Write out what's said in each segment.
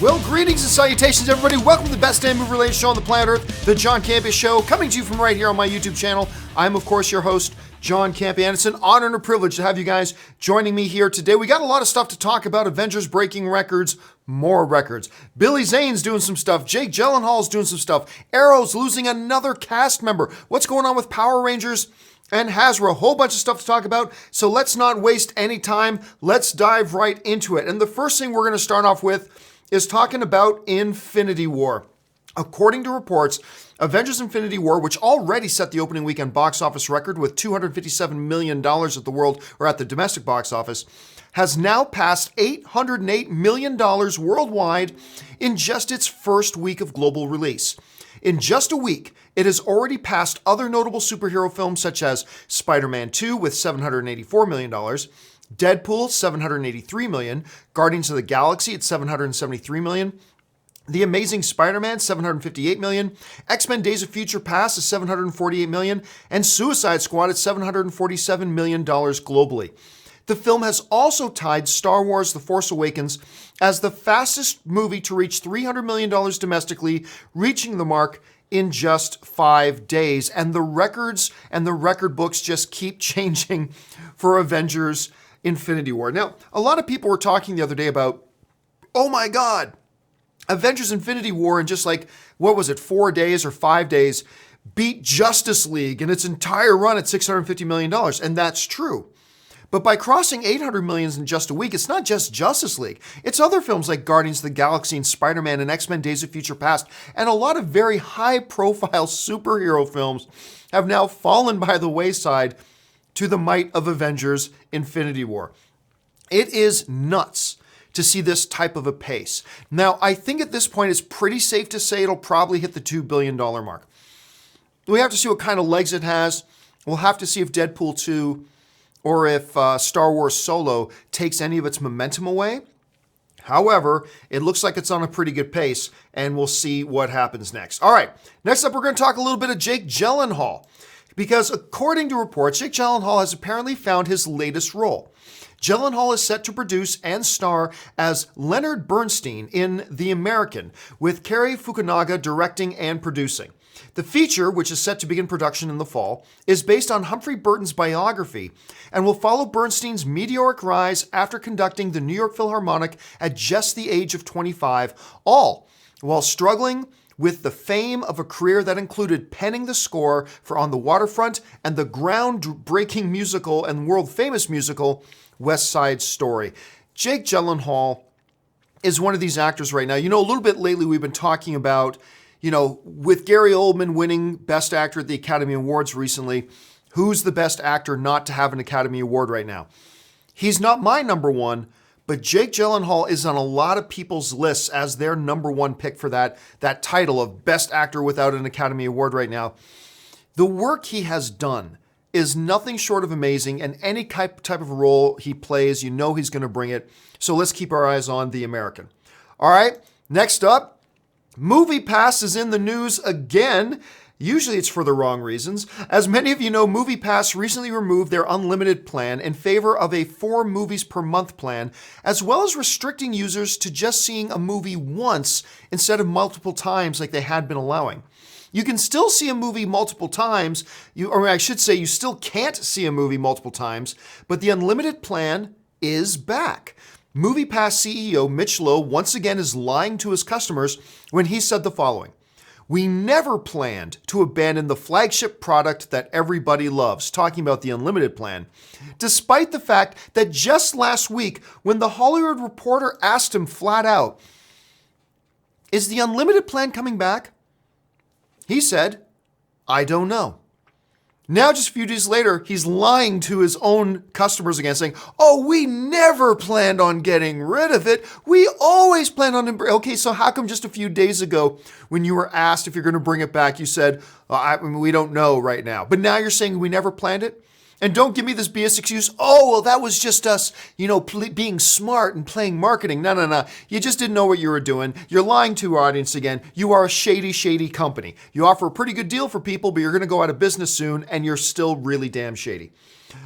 Well, greetings and salutations, everybody. Welcome to the best damn movie-related show on the planet Earth, the John Campea Show, coming to you from right here on my YouTube channel. I'm, of course, your host, John Campea, and it's an honor and a privilege to have you guys joining me here today. We got a lot of stuff to talk about. Avengers breaking records, more records. Billy Zane's doing some stuff. Jake Gyllenhaal's doing some stuff. Arrow's losing another cast member. What's going on with Power Rangers and Hasbro? A whole bunch of stuff to talk about. So let's not waste any time. Let's dive right into it. And the first thing we're going to start off with is talking about Infinity War. According to reports, Avengers Infinity War, which already set the opening weekend box office record with $257 million at the domestic box office, has now passed $808 million worldwide in just its first week of global release. In just a week, it has already passed other notable superhero films such as Spider-Man 2 with $784 million, Deadpool, $783 million, Guardians of the Galaxy at $773 million, The Amazing Spider-Man, $758 million, X-Men Days of Future Past is $748 million, and Suicide Squad at $747 million globally. The film has also tied Star Wars The Force Awakens as the fastest movie to reach $300 million domestically, reaching the mark in just 5 days. And the records and the record books just keep changing for Avengers Infinity War. Now, a lot of people were talking the other day about, oh my God, Avengers Infinity War in just 4 days or 5 days beat Justice League in its entire run at $650 million. And that's true. But by crossing 800 million in just a week, it's not just Justice League. It's other films like Guardians of the Galaxy and Spider-Man and X-Men Days of Future Past, and a lot of very high-profile superhero films have now fallen by the wayside to the might of Avengers Infinity War. It is nuts to see this type of a pace. Now, I think at this point it's pretty safe to say it'll probably hit the $2 billion mark. We have to see what kind of legs it has. We'll have to see if Deadpool 2 or if Star Wars Solo takes any of its momentum away. However, it looks like it's on a pretty good pace, and we'll see what happens next. All right, next up, we're going to talk a little bit of Jake Gyllenhaal, because according to reports, Jake Gyllenhaal has apparently found his latest role. Gyllenhaal is set to produce and star as Leonard Bernstein in The American, with Cary Fukunaga directing and producing. The feature, which is set to begin production in the fall, is based on Humphrey Burton's biography and will follow Bernstein's meteoric rise after conducting the New York Philharmonic at just the age of 25, all while struggling with the fame of a career that included penning the score for On the Waterfront and the groundbreaking musical and world-famous musical West Side Story. Jake Gyllenhaal is one of these actors right now. You know, a little bit lately we've been talking about, with Gary Oldman winning Best Actor at the Academy Awards recently, who's the best actor not to have an Academy Award right now? He's not my number one, but Jake Gyllenhaal is on a lot of people's lists as their number one pick for that title of Best Actor without an Academy Award right now. The work he has done is nothing short of amazing, and any type of role he plays, he's going to bring it. So let's keep our eyes on The American. All right, next up, MoviePass is in the news again. Usually it's for the wrong reasons. As many of you know, MoviePass recently removed their unlimited plan in favor of a 4 movies per month plan, as well as restricting users to just seeing a movie once instead of multiple times like they had been allowing. You can still see a movie multiple times, you still can't see a movie multiple times, but the unlimited plan is back. MoviePass CEO Mitch Lowe once again is lying to his customers when he said the following: "We never planned to abandon the flagship product that everybody loves," talking about the unlimited plan, despite the fact that just last week, when The Hollywood Reporter asked him flat out, "Is the unlimited plan coming back?" he said, "I don't know." Now, just a few days later, he's lying to his own customers again, saying, "Oh, we never planned on getting rid of it. We always planned on..." Okay, so how come just a few days ago, when you were asked if you're going to bring it back, you said, "We don't know right now." But now you're saying we never planned it? And don't give me this BS excuse, "Oh, well, that was just us, being smart and playing marketing." No. You just didn't know what you were doing. You're lying to your audience again. You are a shady, shady company. You offer a pretty good deal for people, but you're going to go out of business soon, and you're still really damn shady.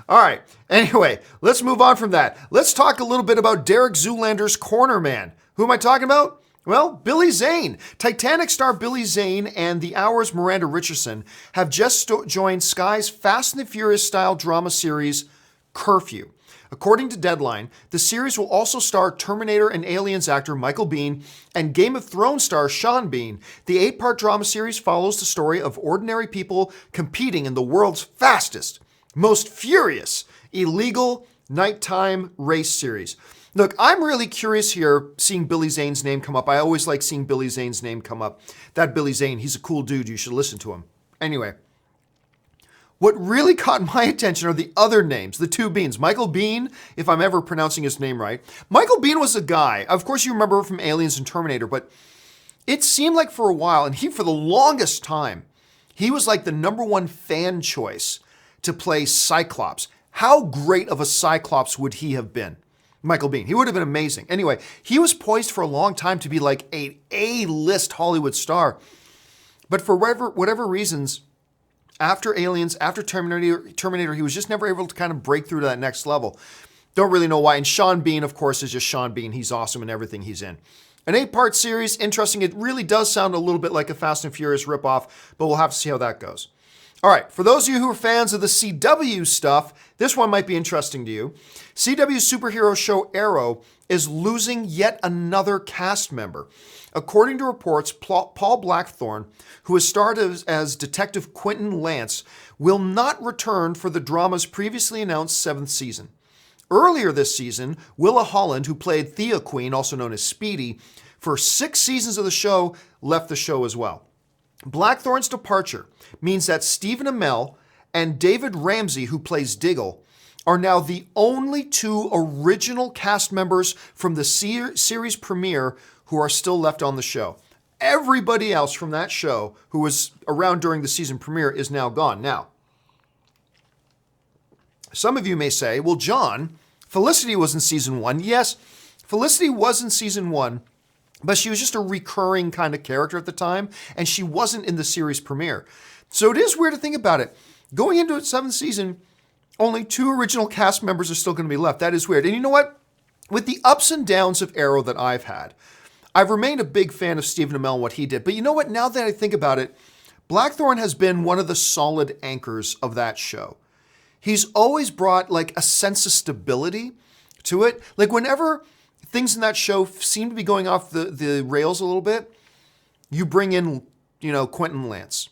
All right. Anyway, let's move on from that. Let's talk a little bit about Derek Zoolander's Corner Man. Who am I talking about? Well, Billy Zane. Titanic star Billy Zane and The Hour's Miranda Richardson have just joined Sky's Fast and the Furious-style drama series, CURFEW. According to Deadline, the series will also star Terminator and Aliens actor Michael Biehn and Game of Thrones star Sean Bean. The 8-part drama series follows the story of ordinary people competing in the world's fastest, most furious, illegal nighttime race series. Look, I'm really curious here seeing Billy Zane's name come up. I always like seeing Billy Zane's name come up. That Billy Zane, he's a cool dude. You should listen to him. Anyway, what really caught my attention are the other names, the two Beans. Michael Biehn, if I'm ever pronouncing his name right. Michael Biehn was a guy. Of course, you remember from Aliens and Terminator, but it seemed like for a while, and for the longest time, he was like the #1 fan choice to play Cyclops. How great of a Cyclops would he have been? Michael Biehn. He would have been amazing. Anyway, he was poised for a long time to be like an A-list Hollywood star. But for whatever reasons, after Aliens, after Terminator, he was just never able to kind of break through to that next level. Don't really know why. And Sean Bean, of course, is just Sean Bean. He's awesome in everything he's in. An 8-part series, interesting. It really does sound a little bit like a Fast and Furious ripoff, but we'll have to see how that goes. All right, for those of you who are fans of the CW stuff, this one might be interesting to you. CW's superhero show Arrow is losing yet another cast member. According to reports, Paul Blackthorne, who has starred as Detective Quentin Lance, will not return for the drama's previously announced 7th season. Earlier this season, Willa Holland, who played Thea Queen, also known as Speedy, for 6 seasons of the show, left the show as well. Blackthorne's departure means that Stephen Amell and David Ramsey, who plays Diggle, are now the only 2 original cast members from the series premiere who are still left on the show. Everybody else from that show who was around during the season premiere is now gone. Now, some of you may say, well, John, Felicity was in season 1. Yes, Felicity was in season 1, but she was just a recurring kind of character at the time, and she wasn't in the series premiere. So it is weird to think about it. Going into its 7th season, only 2 original cast members are still going to be left. That is weird. And you know what? With the ups and downs of Arrow that I've had, I've remained a big fan of Stephen Amell and what he did. But you know what? Now that I think about it, Blackthorne has been one of the solid anchors of that show. He's always brought like a sense of stability to it. Like whenever things in that show seem to be going off the rails a little bit, you bring in, Quentin Lance.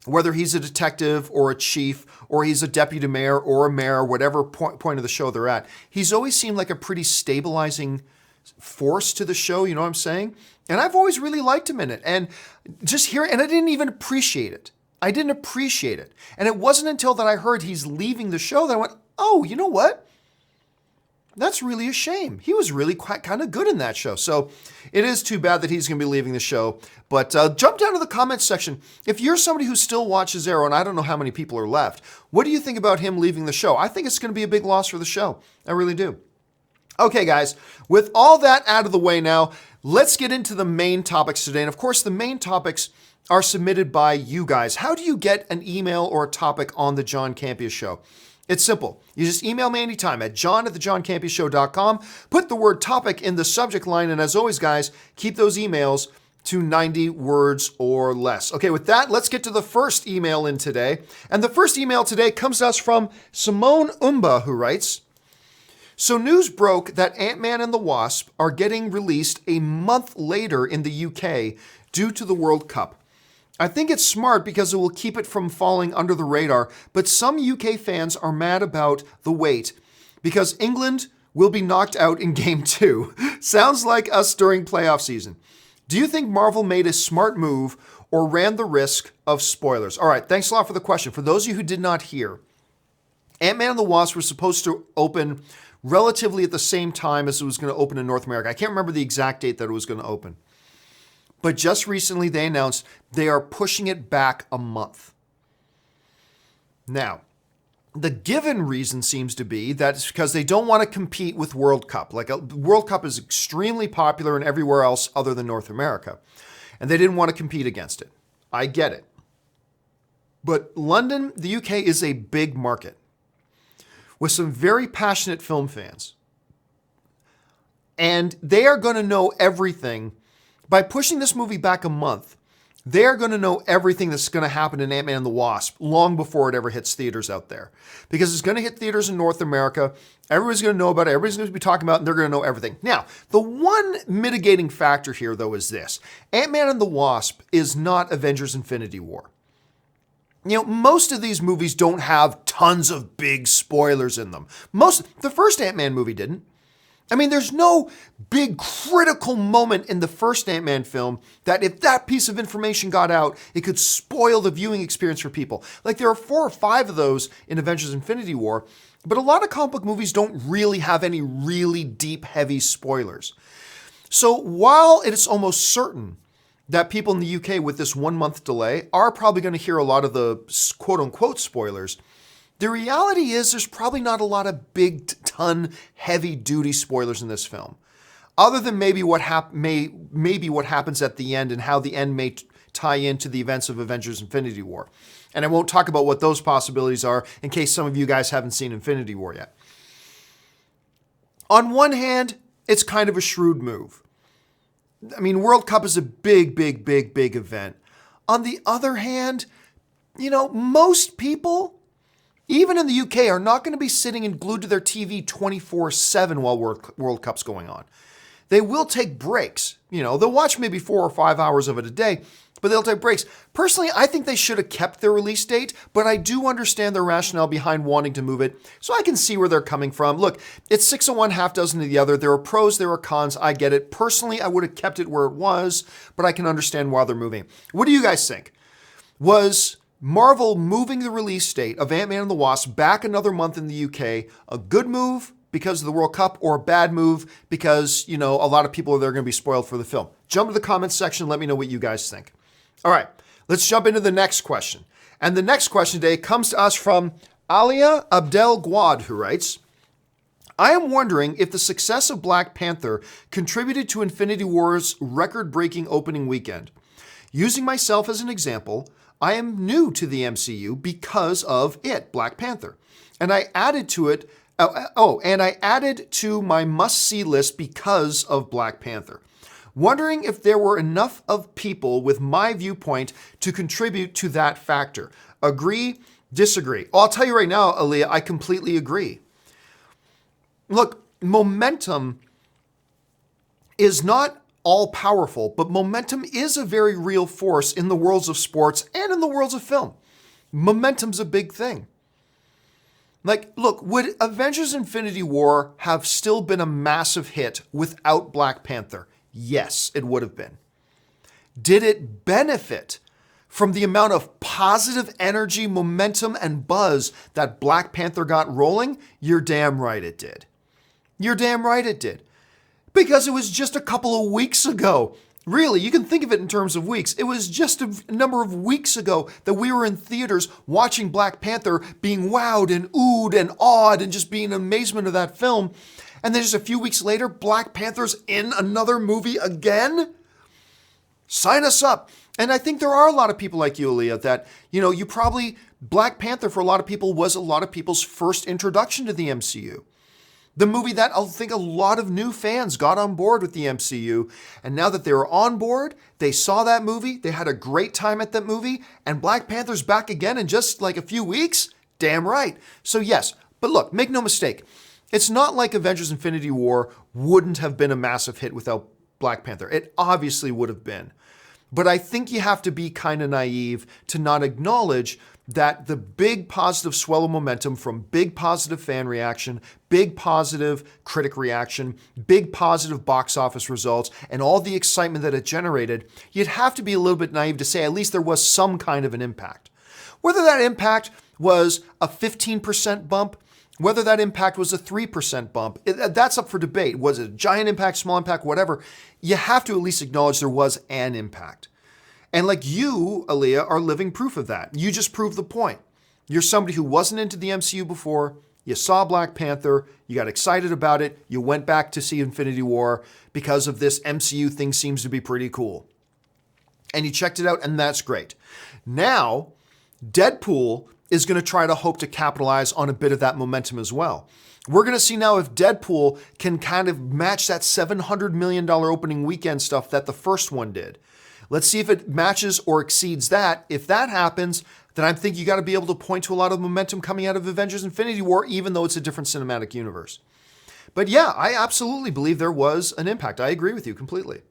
Whether he's a detective or a chief or he's a deputy mayor or a mayor, whatever point of the show they're at, he's always seemed like a pretty stabilizing force to the show, you know what I'm saying? And I've always really liked him in it. And just hear it, and I didn't even appreciate it. I didn't appreciate it. And it wasn't until that I heard he's leaving the show that I went, oh, you know what? That's really a shame. He was really quite kind of good in that show. So it is too bad that he's going to be leaving the show. But jump down to the comments section. If you're somebody who still watches Arrow, and I don't know how many people are left, what do you think about him leaving the show? I think it's going to be a big loss for the show. I really do. Okay, guys, with all that out of the way now, let's get into the main topics today. And of course, the main topics are submitted by you guys. How do you get an email or a topic on the John Campea Show? It's simple. You just email me anytime at john@thejohncampeashow.com. Put the word topic in the subject line. And as always, guys, keep those emails to 90 words or less. Okay, with that, let's get to the first email in today. And the first email today comes to us from Simone Umba, who writes, so news broke that Antman and the Wasp are getting released a month later in the UK due to the World Cup. I think it's smart because it will keep it from falling under the radar, but some UK fans are mad about the wait because England will be knocked out in Game 2. Sounds like us during playoff season. Do you think Marvel made a smart move or ran the risk of spoilers? All right, thanks a lot for the question. For those of you who did not hear, Ant-Man and the Wasp were supposed to open relatively at the same time as it was going to open in North America. I can't remember the exact date that it was going to open. But just recently they announced they are pushing it back a month. Now, the given reason seems to be that it's because they don't want to compete with World Cup. Like World Cup is extremely popular in everywhere else other than North America. And they didn't want to compete against it. I get it. But London, the UK, is a big market with some very passionate film fans. And they are going to know everything By pushing this movie back a month, they're going to know everything that's going to happen in Ant-Man and the Wasp long before it ever hits theaters out there. Because it's going to hit theaters in North America. Everybody's going to know about it. Everybody's going to be talking about it, and they're going to know everything. Now, the one mitigating factor here, though, is this. Ant-Man and the Wasp is not Avengers Infinity War. You know, most of these movies don't have tons of big spoilers in them. The first Ant-Man movie didn't. I mean, there's no big critical moment in the first Ant-Man film that if that piece of information got out, it could spoil the viewing experience for people. Like, there are 4 or 5 of those in Avengers Infinity War, but a lot of comic book movies don't really have any really deep, heavy spoilers. So while it is almost certain that people in the UK with this 1-month delay are probably going to hear a lot of the quote-unquote spoilers, the reality is there's probably not a lot of big ton heavy-duty spoilers in this film, other than maybe what happens at the end and how the end may tie into the events of Avengers Infinity War. And I won't talk about what those possibilities are in case some of you guys haven't seen Infinity War yet. On one hand, it's kind of a shrewd move. I mean, World Cup is a big event. On the other hand, you know, most people, even in the UK, are not going to be sitting and glued to their TV 24/7 while World Cup's going on. They will take breaks. You know, they'll watch maybe 4 or 5 hours of it a day, but they'll take breaks. Personally, I think they should have kept their release date, but I do understand their rationale behind wanting to move it, so I can see where they're coming from. Look, it's 6 of one, half dozen of the other. There are pros, there are cons. I get it. Personally, I would have kept it where it was, but I can understand why they're moving. What do you guys think? Was Marvel moving the release date of Ant-Man and the Wasp back another month in the UK a good move because of the World Cup, or a bad move because, you know, a lot of people are going to be spoiled for the film? Jump to the comments section and let me know what you guys think. All right, let's jump into the next question. And the next question today comes to us from Aliaa Abdel-Gawad, who writes, I am wondering if the success of Black Panther contributed to Infinity War's record-breaking opening weekend. Using myself as an example, I am new to the MCU because of it, Black Panther. And I added to my must-see list because of Black Panther. Wondering if there were enough of people with my viewpoint to contribute to that factor. Agree, disagree? Well, I'll tell you right now, Aliaa, I completely agree. Look, momentum is not all-powerful, but momentum is a very real force in the worlds of sports and in the worlds of film. Momentum's a big thing. Like, look, would Avengers Infinity War have still been a massive hit without Black Panther? Yes, it would have been. Did it benefit from the amount of positive energy, momentum, and buzz that Black Panther got rolling? You're damn right it did. You're damn right it did. Because it was just a couple of weeks ago. Really, you can think of it in terms of weeks. It was just a number of weeks ago that we were in theaters watching Black Panther, being wowed and oohed and awed and just being in amazement of that film. And then just a few weeks later, Black Panther's in another movie again? Sign us up. And I think there are a lot of people like you, Aliaa, that, you know, Black Panther for a lot of people was a lot of people's first introduction to the MCU. The movie that I think a lot of new fans got on board with the MCU. And now that they were on board, they saw that movie, they had a great time at that movie, and Black Panther's back again in just like a few weeks? Damn right. So yes, but look, make no mistake. It's not like Avengers Infinity War wouldn't have been a massive hit without Black Panther. It obviously would have been. But I think you have to be kind of naive to not acknowledge that the big positive swell of momentum from big positive fan reaction, big positive critic reaction, big positive box office results, and all the excitement that it generated, you'd have to be a little bit naive to say at least there was some kind of an impact. Whether that impact was a 15% bump, whether that impact was a 3% bump, that's up for debate. Was it a giant impact, small impact, whatever? You have to at least acknowledge there was an impact. And like you, Aliaa, are living proof of that. You just proved the point. You're somebody who wasn't into the MCU before. You saw Black Panther. You got excited about it. You went back to see Infinity War because of this MCU thing seems to be pretty cool. And you checked it out, and that's great. Now, Deadpool is going to try to hope to capitalize on a bit of that momentum as well. We're going to see now if Deadpool can kind of match that $700 million opening weekend stuff that the first one did. Let's see if it matches or exceeds that. If that happens, then I think you got to be able to point to a lot of momentum coming out of Avengers Infinity War, even though it's a different cinematic universe. But yeah, I absolutely believe there was an impact. I agree with you completely.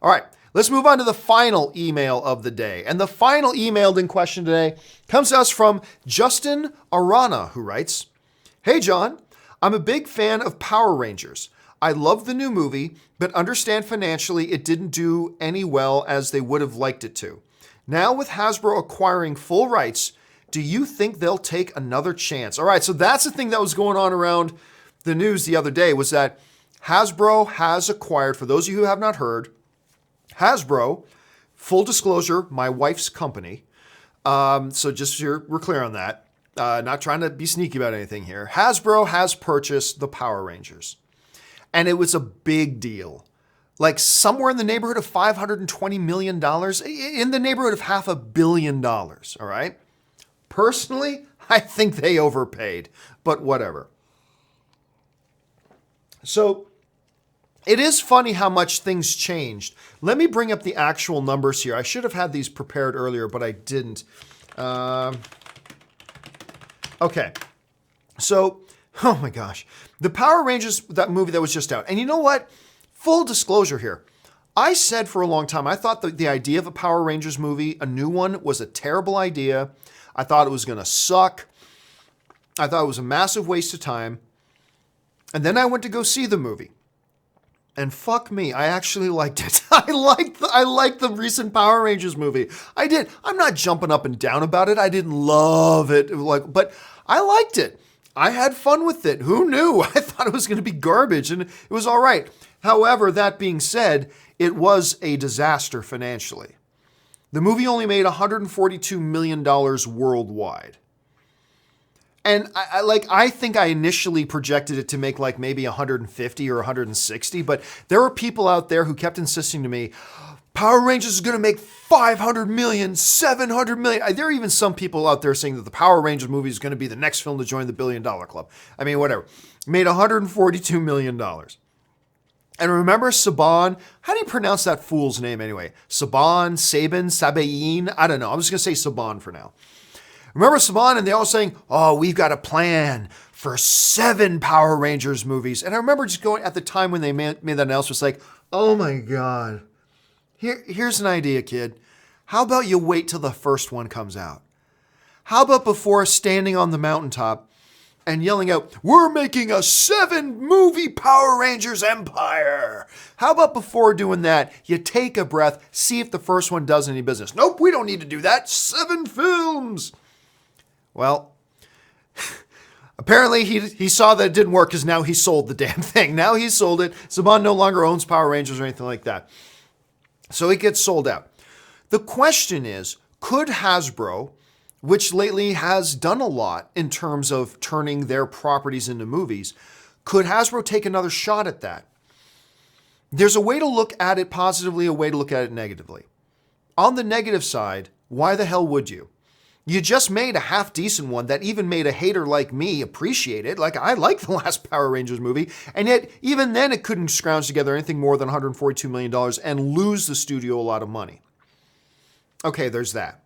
All right, let's move on to the final email of the day. And the final email in question today comes to us from Justin Arana, who writes, "Hey, John, I'm a big fan of Power Rangers. I love the new movie, but understand financially it didn't do any well as they would have liked it to. Now with Hasbro acquiring full rights, do you think they'll take another chance?" All right, so that's the thing that was going on around the news the other day, was that Hasbro has acquired, for those of you who have not heard, Hasbro, full disclosure, my wife's company. So just so we're clear on that. Not trying to be sneaky about anything here. Hasbro has purchased the Power Rangers. And it was a big deal. Like somewhere in the neighborhood of $520 million, in the neighborhood of $500 million, all right? Personally, I think they overpaid, but whatever. So it is funny how much things changed. Let me bring up the actual numbers here. I should have had these prepared earlier, but I didn't. Okay, so, oh my gosh. The Power Rangers, that movie that was just out. And you know what? Full disclosure here. I said for a long time, I thought the idea of a Power Rangers movie, a new one, was a terrible idea. I thought it was going to suck. I thought it was a massive waste of time. And then I went to go see the movie. And fuck me, I actually liked it. I liked the recent Power Rangers movie. I did. I'm not jumping up and down about it. I didn't love it, but I liked it. I had fun with it. Who knew? I thought it was going to be garbage, and it was all right. However, that being said, it was a disaster financially. The movie only made $142 million worldwide. And I think I initially projected it to make like maybe 150 or 160, but there were people out there who kept insisting to me, Power Rangers is going to make 500 million, 700 million. There are even some people out there saying that the Power Rangers movie is going to be the next film to join the $1 billion club. I mean, whatever. Made $142 million. And remember Saban? How do you pronounce that fool's name anyway? Sabain? I don't know. I'm just going to say Saban for now. Remember Saban, and they all saying, oh, we've got a plan for 7 Power Rangers movies. And I remember just going at the time when they made that announcement, was like, oh my God. Here's an idea, kid. How about you wait till the first one comes out? How about before standing on the mountaintop and yelling out, we're making a 7-movie Power Rangers empire? How about before doing that, you take a breath, see if the first one does any business? Nope, we don't need to do that. 7 films. Well, apparently he saw that it didn't work because now he sold the damn thing. Now he's sold it. Saban no longer owns Power Rangers or anything like that. So it gets sold out. The question is, could Hasbro, which lately has done a lot in terms of turning their properties into movies, could Hasbro take another shot at that? There's a way to look at it positively, a way to look at it negatively. On the negative side, why the hell would you? You just made a half-decent one that even made a hater like me appreciate it. Like, I like the last Power Rangers movie, and yet even then it couldn't scrounge together anything more than $142 million and lose the studio a lot of money. Okay, there's that.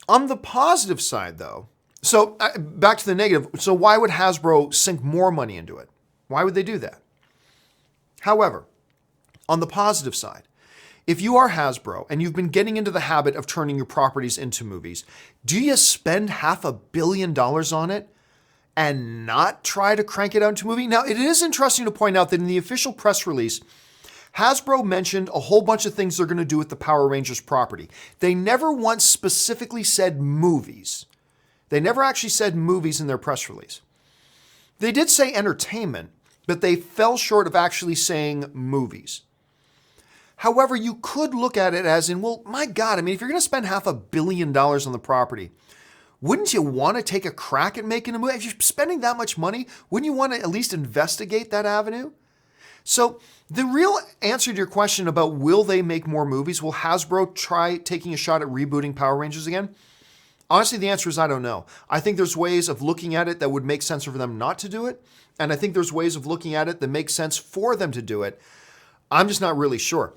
On the positive side, though, so back to the negative. So why would Hasbro sink more money into it? Why would they do that? However, on the positive side, if you are Hasbro and you've been getting into the habit of turning your properties into movies, do you spend $500 million on it and not try to crank it out into a movie? Now, it is interesting to point out that in the official press release, Hasbro mentioned a whole bunch of things they're going to do with the Power Rangers property. They never once specifically said movies. They never actually said movies in their press release. They did say entertainment, but they fell short of actually saying movies. However, you could look at it as in, well, my God, I mean, if you're going to spend $500 million on the property, wouldn't you want to take a crack at making a movie? If you're spending that much money, wouldn't you want to at least investigate that avenue? So the real answer to your question about will they make more movies, will Hasbro try taking a shot at rebooting Power Rangers again? Honestly, the answer is I don't know. I think there's ways of looking at it that would make sense for them not to do it. And I think there's ways of looking at it that make sense for them to do it. I'm just not really sure.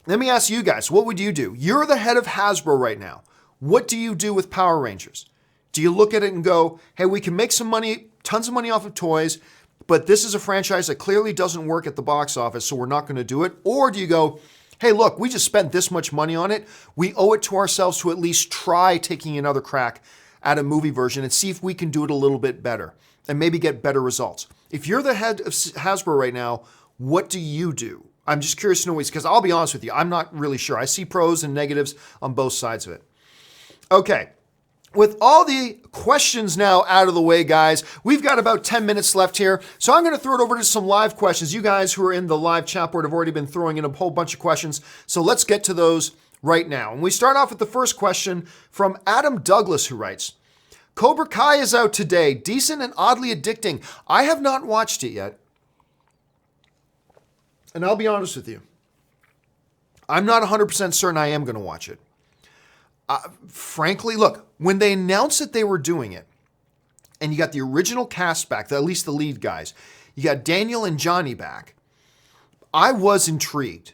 Let me ask you guys, what would you do? You're the head of Hasbro right now. What do you do with Power Rangers? Do you look at it and go, hey, we can make some money, tons of money off of toys, but this is a franchise that clearly doesn't work at the box office, so we're not going to do it? Or do you go, hey, look, we just spent this much money on it. We owe it to ourselves to at least try taking another crack at a movie version and see if we can do it a little bit better and maybe get better results. If you're the head of Hasbro right now, what do you do? I'm just curious to know, because I'll be honest with you, I'm not really sure. I see pros and negatives on both sides of it. Okay. With all the questions now out of the way, guys, we've got about 10 minutes left here. So I'm going to throw it over to some live questions. You guys who are in the live chat board have already been throwing in a whole bunch of questions. So let's get to those right now. And we start off with the first question from Adam Douglas, who writes, Cobra Kai is out today. Decent and oddly addicting. I have not watched it yet. And I'll be honest with you. I'm not 100% certain I am going to watch it. Frankly, look, when they announced that they were doing it, and you got the original cast back, at least the lead guys, you got Daniel and Johnny back, I was intrigued.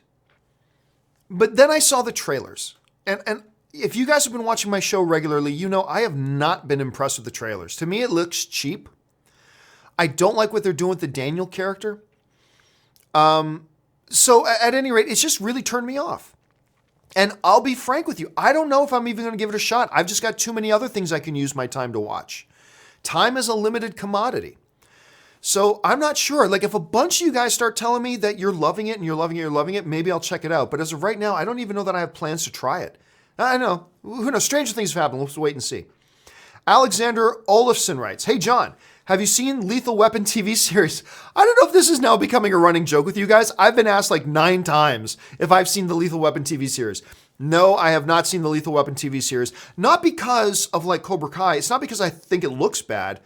But then I saw the trailers. And if you guys have been watching my show regularly, you know I have not been impressed with the trailers. To me, it looks cheap. I don't like what they're doing with the Daniel character. So at any rate, it's just really turned me off. And I'll be frank with you, I don't know if I'm even going to give it a shot. I've just got too many other things I can use my time to watch. Time is a limited commodity. So I'm not sure. Like if a bunch of you guys start telling me that you're loving it and you're loving it, you're loving it, maybe I'll check it out. But as of right now, I don't even know that I have plans to try it. I know. Who knows? Stranger things have happened. Let's wait and see. Alexander Olafson writes, hey, John, have you seen Lethal Weapon TV series? I don't know if this is now becoming a running joke with you guys. I've been asked like 9 times if I've seen the Lethal Weapon TV series. No, I have not seen the Lethal Weapon TV series. Not because of like Cobra Kai. It's not because I think it looks bad.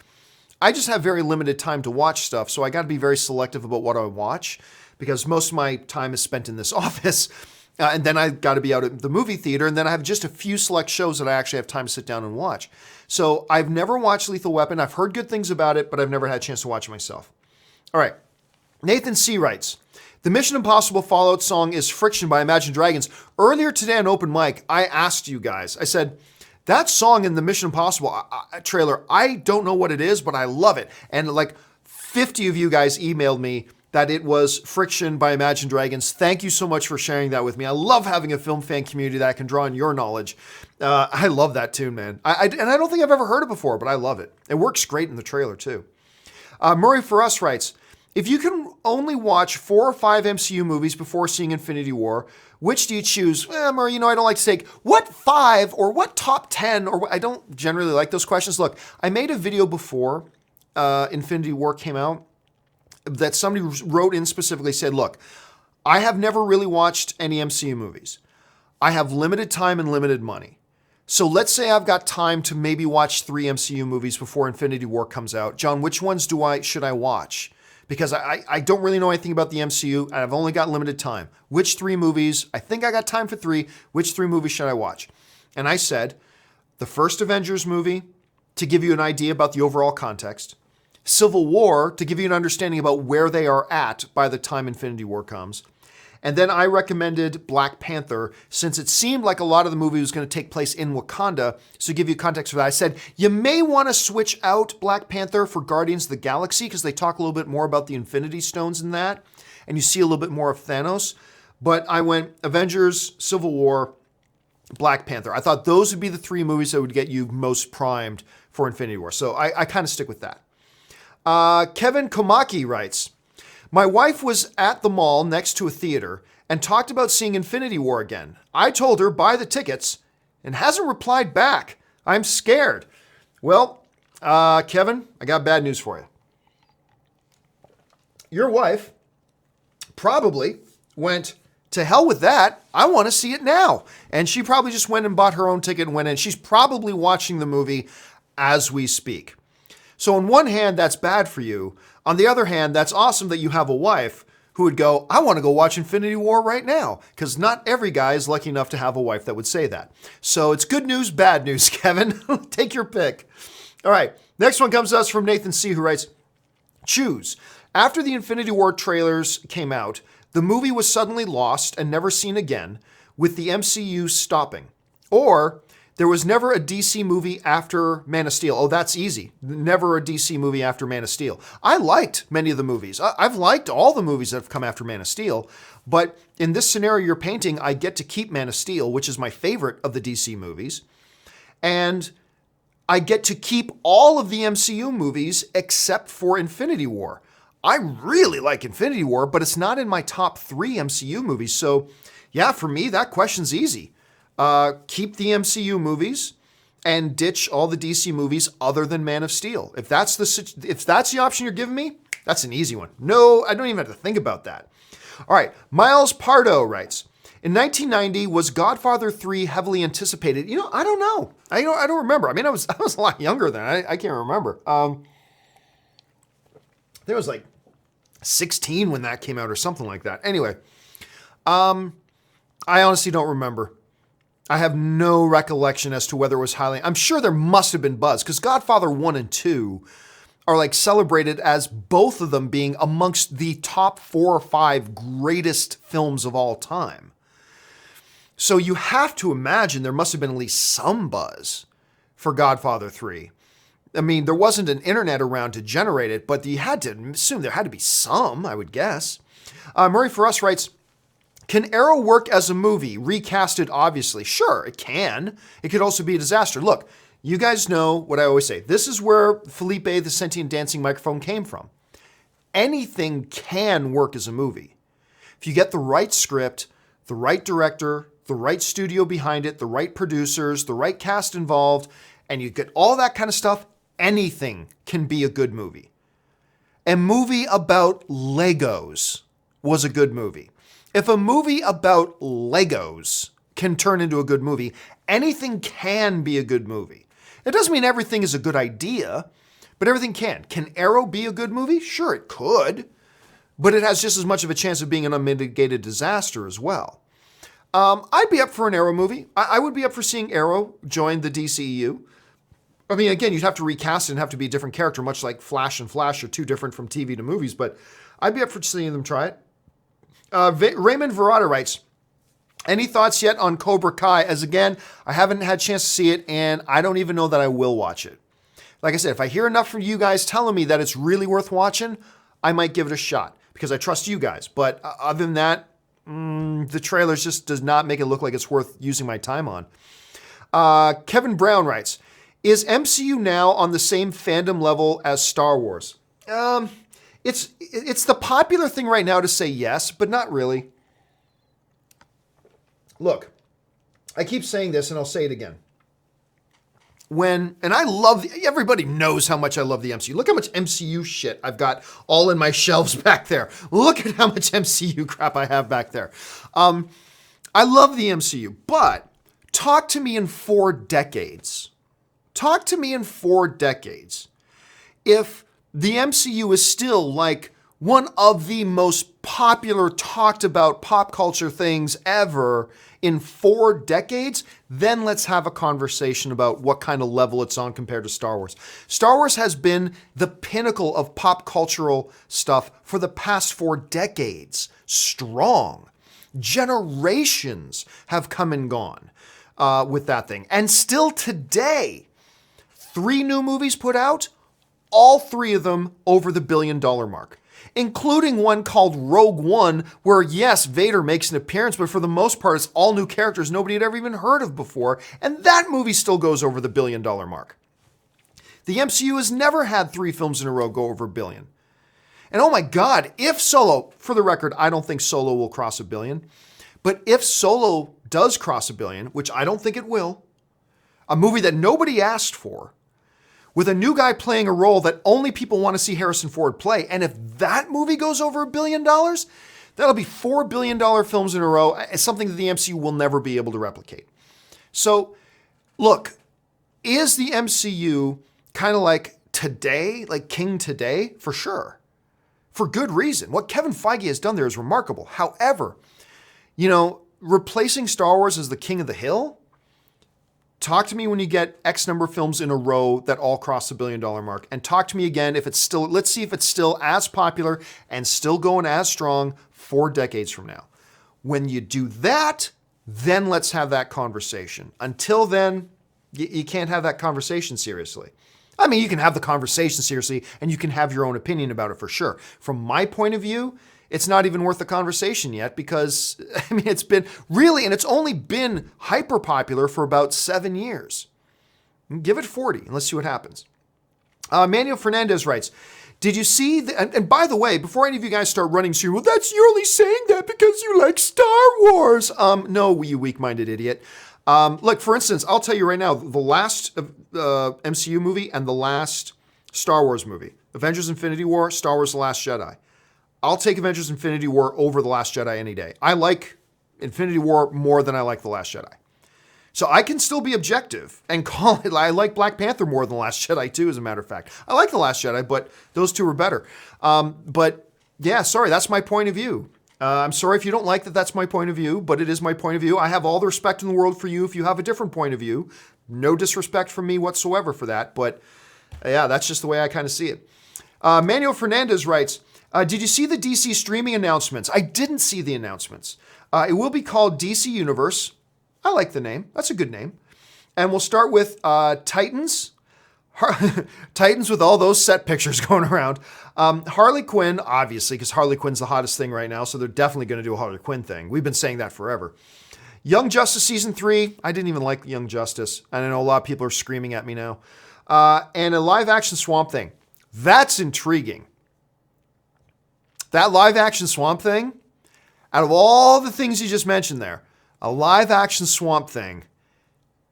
I just have very limited time to watch stuff. So I got to be very selective about what I watch because most of my time is spent in this office. And then I got to be out at the movie theater. And then I have just a few select shows that I actually have time to sit down and watch. So I've never watched Lethal Weapon. I've heard good things about it, but I've never had a chance to watch it myself. All right. Nathan C. writes, the Mission Impossible Fallout song is Friction by Imagine Dragons. Earlier today on Open Mic, I asked you guys, I said, that song in the Mission Impossible trailer, I don't know what it is, but I love it. And like 50 of you guys emailed me that it was Friction by Imagine Dragons. Thank you so much for sharing that with me. I love having a film fan community that I can draw on your knowledge. I love that tune, man. And I don't think I've ever heard it before, but I love it. It works great in the trailer too. Murray For Us writes, if you can only watch 4 or 5 MCU movies before seeing Infinity War, which do you choose? Murray, I don't like to take what 5 or what top 10, or I don't generally like those questions. Look, I made a video before Infinity War came out that somebody wrote in specifically said, look, I have never really watched any MCU movies. I have limited time and limited money. So let's say I've got time to maybe watch 3 MCU movies before Infinity War comes out. John, which ones should I watch? Because I don't really know anything about the MCU, and I've only got limited time. Which 3 movies? I think I got time for 3. Which 3 movies should I watch? And I said, the first Avengers movie, to give you an idea about the overall context. Civil War, to give you an understanding about where they are at by the time Infinity War comes. And then I recommended Black Panther, since it seemed like a lot of the movie was going to take place in Wakanda. So to give you context for that, I said, you may want to switch out Black Panther for Guardians of the Galaxy, because they talk a little bit more about the Infinity Stones in that, and you see a little bit more of Thanos. But I went Avengers, Civil War, Black Panther. I thought those would be the 3 movies that would get you most primed for Infinity War. So I kind of stick with that. Kevin Komaki writes, my wife was at the mall next to a theater and talked about seeing Infinity War again. I told her, buy the tickets, and hasn't replied back. I'm scared. Well, Kevin, I got bad news for you. Your wife probably went, to hell with that. I want to see it now. And she probably just went and bought her own ticket and went in. She's probably watching the movie as we speak. So on one hand, that's bad for you. On the other hand, that's awesome that you have a wife who would go, I want to go watch Infinity War right now, because not every guy is lucky enough to have a wife that would say that. So it's good news, bad news, Kevin. Take your pick. All right, next one comes to us from Nathan C., who writes, choose. After the Infinity War trailers came out, the movie was suddenly lost and never seen again, with the MCU stopping. Or there was never a DC movie after Man of Steel. Oh, that's easy. Never a DC movie after Man of Steel. I liked many of the movies. I've liked all the movies that have come after Man of Steel. But in this scenario you're painting, I get to keep Man of Steel, which is my favorite of the DC movies. And I get to keep all of the MCU movies except for Infinity War. I really like Infinity War, but it's not in my top 3 MCU movies. So yeah, for me, that question's easy. Keep the MCU movies and ditch all the DC movies other than Man of Steel. If that's the option you're giving me, that's an easy one. No, I don't even have to think about that. All right, Miles Pardo writes, in 1990, was Godfather 3 heavily anticipated? You know, I don't know. I don't remember. I mean, I was a lot younger then. I can't remember. I think I was like 16 when that came out or something like that. Anyway, I honestly don't remember. I have no recollection as to whether it was highly... I'm sure there must have been buzz, because Godfather 1 and 2 are like celebrated as both of them being amongst the top 4 or 5 greatest films of all time. So you have to imagine there must have been at least some buzz for Godfather 3. I mean, there wasn't an internet around to generate it, but you had to assume there had to be some, I would guess. Murray For Us writes, can Arrow work as a movie? Recasted, obviously. Sure, it can. It could also be a disaster. Look, you guys know what I always say. This is where Felipe, the sentient dancing microphone, came from. Anything can work as a movie. If you get the right script, the right director, the right studio behind it, the right producers, the right cast involved, and you get all that kind of stuff, anything can be a good movie. A movie about Legos was a good movie. If a movie about Legos can turn into a good movie, anything can be a good movie. It doesn't mean everything is a good idea, but everything can. Can Arrow be a good movie? Sure, it could, but it has just as much of a chance of being an unmitigated disaster as well. I'd be up for an Arrow movie. I would be up for seeing Arrow join the DCEU. I mean, again, you'd have to recast it and have to be a different character, much like Flash and Flash are too different from TV to movies, but I'd be up for seeing them try it. Raymond Verada writes, any thoughts yet on Cobra Kai? As again, I haven't had a chance to see it, and I don't even know that I will watch it. Like I said, if I hear enough from you guys telling me that it's really worth watching, I might give it a shot, because I trust you guys. But other than that, the trailers just does not make it look like it's worth using my time on. Kevin Brown writes, is MCU now on the same fandom level as Star Wars? It's the popular thing right now to say yes, but not really. Look, I keep saying this and I'll say it again. Everybody knows how much I love the MCU. Look how much MCU shit I've got all in my shelves back there. Look at how much MCU crap I have back there. I love the MCU, but talk to me in 4 decades. Talk to me in 4 decades. If the MCU is still like one of the most popular, talked about pop culture things ever in 4 decades, then let's have a conversation about what kind of level it's on compared to Star Wars. Star Wars has been the pinnacle of pop cultural stuff for the past 4 decades. Strong. Generations have come and gone with that thing. And still today, 3 new movies put out, all 3 of them over the $1 billion mark, including one called Rogue One, where yes, Vader makes an appearance, but for the most part, it's all new characters nobody had ever even heard of before, and that movie still goes over the $1 billion mark. The MCU has never had 3 films in a row go over $1 billion. And oh my God, if Solo, for the record, I don't think Solo will cross $1 billion, but if Solo does cross $1 billion, which I don't think it will, a movie that nobody asked for, with a new guy playing a role that only people want to see Harrison Ford play. And if that movie goes over $1 billion, that'll be 4 $1 billion films in a row. It's something that the MCU will never be able to replicate. So look, is the MCU kind of like today, like King today? For sure. for good reason. What Kevin Feige has done there is remarkable. However, replacing Star Wars as the king of the hill, talk to me when you get X number of films in a row that all cross the $1 billion mark. And talk to me again if it's still, let's see if it's still as popular and still going as strong 4 decades from now. When you do that, then let's have that conversation. Until then, you can't have that conversation seriously. I mean, you can have the conversation seriously and you can have your own opinion about it for sure. From my point of view, it's not even worth the conversation yet because, I mean, it's been really, and it's only been hyper popular for about 7 years. Give it 40 and let's see what happens. Manuel Fernandez writes, did you see, and by the way, before any of you guys start running through, well, you're only saying that because you like Star Wars. No, you weak-minded idiot. Look, for instance, I'll tell you right now, the last MCU movie and the last Star Wars movie, Avengers Infinity War, Star Wars The Last Jedi. I'll take Avengers Infinity War over The Last Jedi any day. I like Infinity War more than I like The Last Jedi. So I can still be objective and call it, I like Black Panther more than The Last Jedi too, as a matter of fact. I like The Last Jedi, but those two are better. But yeah, sorry, that's my point of view. I'm sorry if you don't like that that's my point of view, but it is my point of view. I have all the respect in the world for you if you have a different point of view. No disrespect from me whatsoever for that, but yeah, that's just the way I kind of see it. Manuel Fernandez writes, did you see the DC streaming announcements? I didn't see the announcements. It will be called DC Universe. I like the name. That's a good name. And we'll start with Titans. Titans with all those set pictures going around. Harley Quinn, obviously, because Harley Quinn's the hottest thing right now, so they're definitely going to do a Harley Quinn thing. We've been saying that forever. Young Justice Season 3. I didn't even like Young Justice. I know a lot of people are screaming at me now. And a live-action Swamp Thing. That's intriguing. That live-action Swamp Thing, out of all the things you just mentioned there, a live-action Swamp Thing,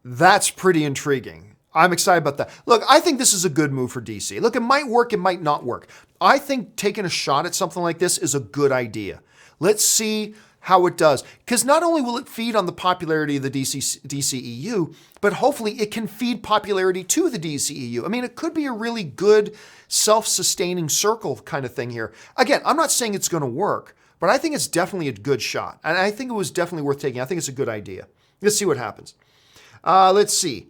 that's pretty intriguing. I'm excited about that. Look, I think this is a good move for DC. Look, it might work, it might not work. I think taking a shot at something like this is a good idea. Let's see how it does. Because not only will it feed on the popularity of the DCEU, but hopefully it can feed popularity to the DCEU. I mean, it could be a really good self-sustaining circle kind of thing here. Again, I'm not saying it's going to work, but I think it's definitely a good shot. And I think it was definitely worth taking. I think it's a good idea. Let's see what happens. Let's see.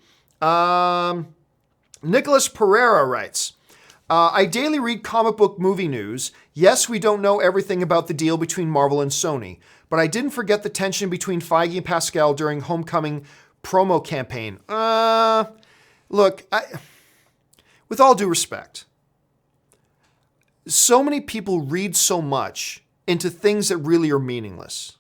Nicholas Pereira writes, I daily read comic book movie news. Yes, we don't know everything about the deal between Marvel and Sony, but I didn't forget the tension between Feige and Pascal during Homecoming promo campaign. Look, with all due respect, so many people read so much into things that really are meaningless.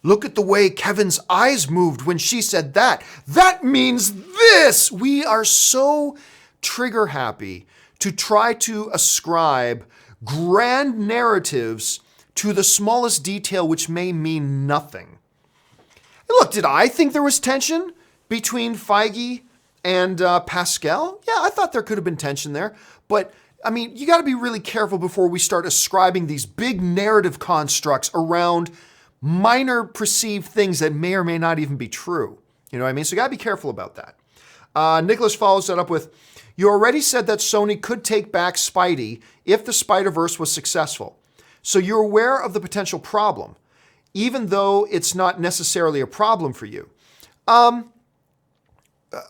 Look at the way Kevin's eyes moved when she said that. That means this. We are so trigger happy to try to ascribe grand narratives to the smallest detail, which may mean nothing. Look, did I think there was tension between Feige and Pascal? Yeah, I thought there could have been tension there. But, I mean, you got to be really careful before we start ascribing these big narrative constructs around minor perceived things that may or may not even be true. You know what I mean? So you got to be careful about that. Nicholas follows that up with, you already said that Sony could take back Spidey if the Spider-Verse was successful. So you're aware of the potential problem, even though it's not necessarily a problem for you. I'm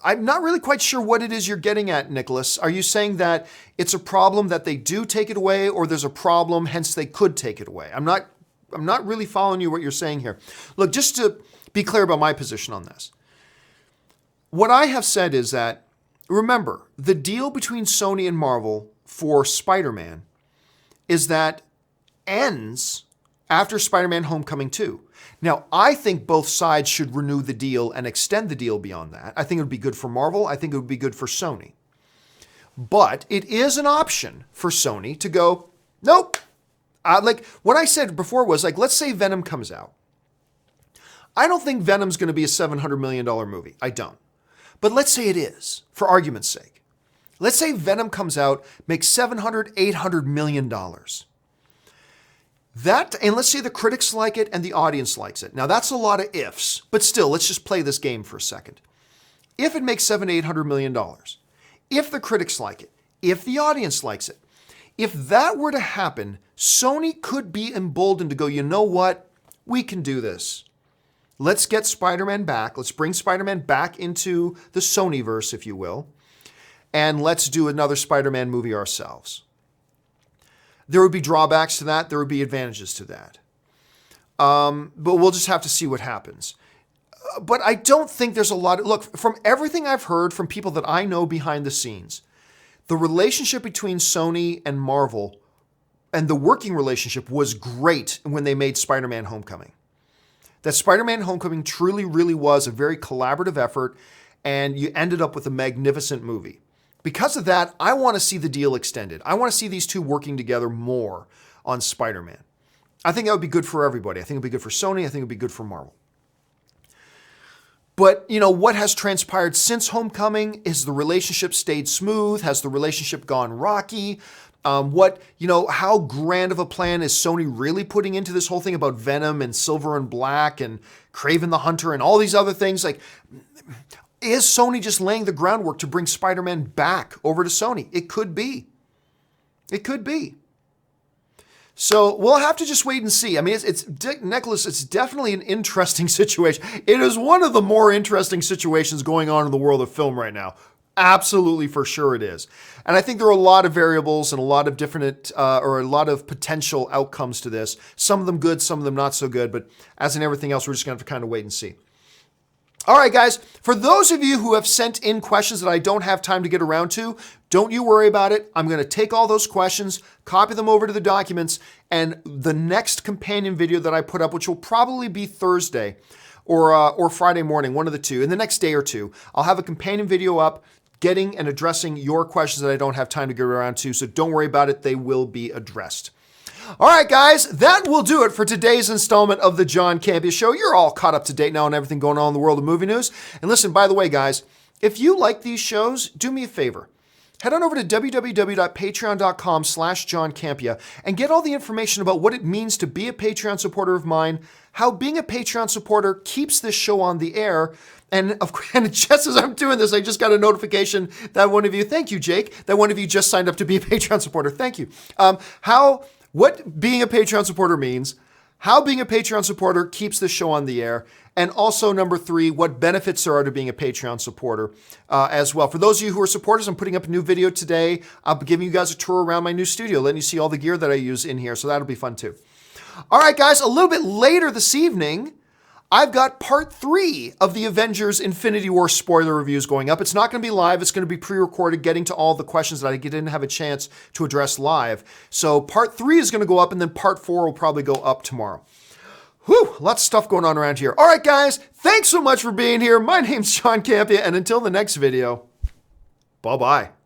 not really quite sure what it is you're getting at, Nicholas. Are you saying that it's a problem that they do take it away, or there's a problem, hence they could take it away? I'm not really following you what you're saying here. Look, just to be clear about my position on this. What I have said is that, remember, the deal between Sony and Marvel for Spider-Man is that ends after Spider-Man Homecoming 2. Now, I think both sides should renew the deal and extend the deal beyond that. I think it would be good for Marvel. I think it would be good for Sony. But it is an option for Sony to go, nope. Like what I said before was like, let's say Venom comes out. I don't think Venom's going to be a $700 million movie. I don't. But let's say it is, for argument's sake. Let's say Venom comes out, makes $700, $800 million. That, and let's say the critics like it and the audience likes it. Now that's a lot of ifs, but still, let's just play this game for a second. If it makes $700, $800 million, if the critics like it, if the audience likes it, If that were to happen, Sony could be emboldened to go, you know what? We can do this. Let's get Spider-Man back. Let's bring Spider-Man back into the Sonyverse, if you will. And let's do another Spider-Man movie ourselves. There would be drawbacks to that. There would be advantages to that. But we'll just have to see what happens. But I don't think there's a lot of... Look, from everything I've heard from people that I know behind the scenes, the relationship between Sony and Marvel and the working relationship was great when they made Spider-Man Homecoming. That Spider-Man Homecoming truly, really was a very collaborative effort, and you ended up with a magnificent movie. Because of that, I want to see the deal extended. I want to see these two working together more on Spider-Man. I think that would be good for everybody. I think it would be good for Sony. I think it would be good for Marvel. But, you know, what has transpired since Homecoming? Is the relationship stayed smooth? Has the relationship gone rocky? How grand of a plan is Sony really putting into this whole thing about Venom and Silver and Black and Kraven the Hunter and all these other things? Like, is Sony just laying the groundwork to bring Spider-Man back over to Sony? It could be. It could be. So we'll have to just wait and see. I mean, Nicholas, it's definitely an interesting situation. It is one of the more interesting situations going on in the world of film right now. Absolutely, for sure it is. And I think there are a lot of variables and a lot of different, or a lot of potential outcomes to this. Some of them good, some of them not so good. But as in everything else, we're just going to have to kind of wait and see. All right, guys, for those of you who have sent in questions that I don't have time to get around to, don't you worry about it. I'm going to take all those questions, copy them over to the documents, and the next companion video that I put up, which will probably be Thursday or Friday morning, one of the two, in the next day or two, I'll have a companion video up getting and addressing your questions that I don't have time to get around to, so don't worry about it. They will be addressed. All right, guys, that will do it for today's installment of the John Campea Show. You're all caught up to date now on everything going on in the world of movie news. And listen, by the way, guys, if you like these shows, do me a favor. Head on over to www.patreon.com/John Campea and get all the information about what it means to be a Patreon supporter of mine, how being a Patreon supporter keeps this show on the air. And just as I'm doing this, I just got a notification that one of you, thank you, Jake, that one of you just signed up to be a Patreon supporter. Thank you. What being a Patreon supporter means, how being a Patreon supporter keeps the show on the air, and also number 3, what benefits there are to being a Patreon supporter as well. For those of you who are supporters, I'm putting up a new video today. I'll be giving you guys a tour around my new studio, letting you see all the gear that I use in here, so that'll be fun too. All right, guys, a little bit later this evening, I've got part 3 of the Avengers Infinity War spoiler reviews going up. It's not going to be live. It's going to be pre-recorded, getting to all the questions that I didn't have a chance to address live. So part 3 is going to go up, and then part 4 will probably go up tomorrow. Whew, lots of stuff going on around here. All right, guys, thanks so much for being here. My name's John Campea, and until the next video, bye-bye.